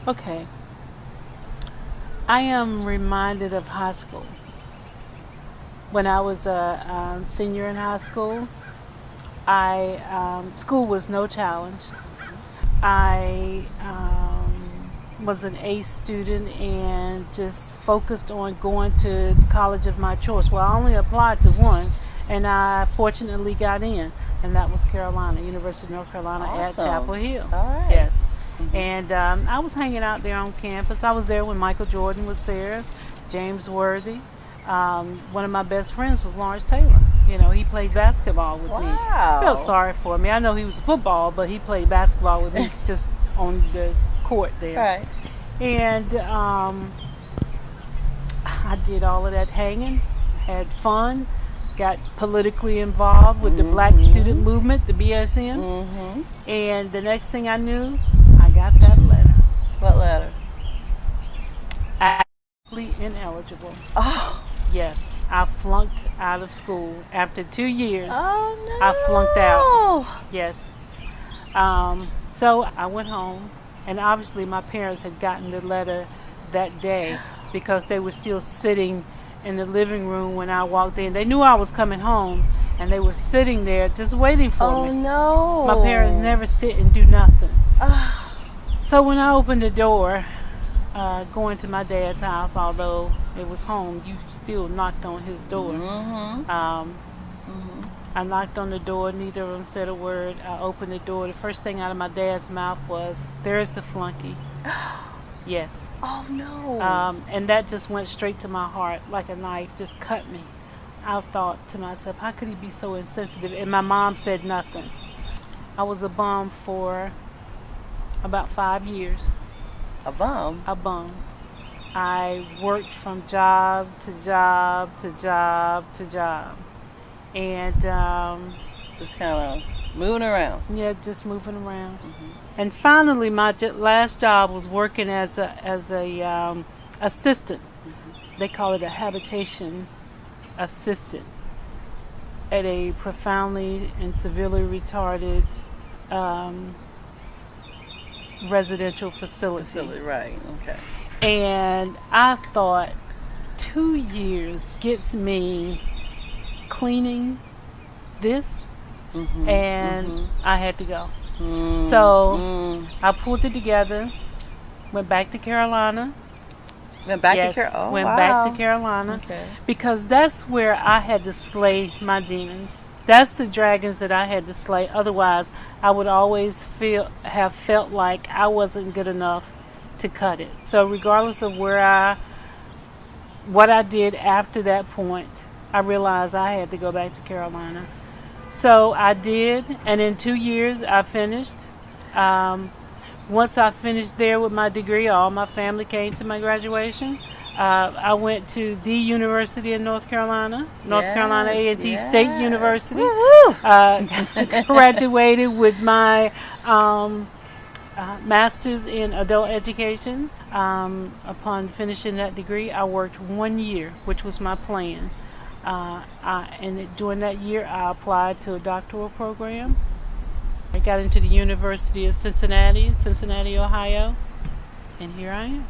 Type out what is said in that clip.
Okay. I am reminded of high school. When I was a senior in high school, I school was no challenge. I was an A student and just focused on going to college of my choice. Well, I only applied to one, and I fortunately got in, and that was Carolina, University of North Carolina at Awesome. Chapel Hill. All right. Yes. And I was hanging out there on campus. I was there when Michael Jordan was there, James Worthy. One of my best friends was Lawrence Taylor. You know, he played basketball with me. I felt Wow. sorry for me. I know he was football, but he played basketball with me just on the court there. Right. And I did all of that hanging, had fun, got politically involved with the Black Student Movement, the BSM. Mm-hmm. And the next thing I knew, I got that letter. What letter? Absolutely ineligible. Oh. Yes, I flunked out of school. After 2 years, Oh no. I flunked out. Yes. So I went home, and obviously my parents had gotten the letter that day because they were still sitting in the living room when I walked in. They knew I was coming home, and they were sitting there just waiting for Oh me. no. My parents never sit and do nothing. Ah. So when I opened the door, going to my dad's house, although it was home, you still knocked on his door. Mm-hmm. I knocked on the door, neither of them said a word. I opened the door. The first thing out of my dad's mouth was, "There's the flunky." Yes. Oh no. And that just went straight to my heart like a knife, just cut me. I thought to myself, how could he be so insensitive? And my mom said nothing. I was a bum for about 5 years. A bum. A bum. I worked from job to job to job to job. And Just kind of moving around. yeah, just moving around. And finally, my last job was working as a assistant. They call it a habitation assistant at a profoundly and severely retarded residential facility. Right. Okay. And I thought 2 years gets me cleaning this, and I had to go. So I pulled it together, went back to Carolina. Went back Yes, to Carolina. Oh, went wow. back to Carolina Okay. because that's where I had to slay my demons. That's the dragons that I had to slay. Otherwise, I would always have felt like I wasn't good enough to cut it. So regardless of what I did after that point, I realized I had to go back to Carolina. So I did, and in 2 years I finished. Once I finished there with my degree, all my family came to my graduation. I went to the University of North Carolina, North Carolina A&T State University. Graduated with my master's in adult education. Upon finishing that degree, I worked 1 year, which was my plan. And during that year, I applied to a doctoral program. I got into the University of Cincinnati, Ohio, and here I am.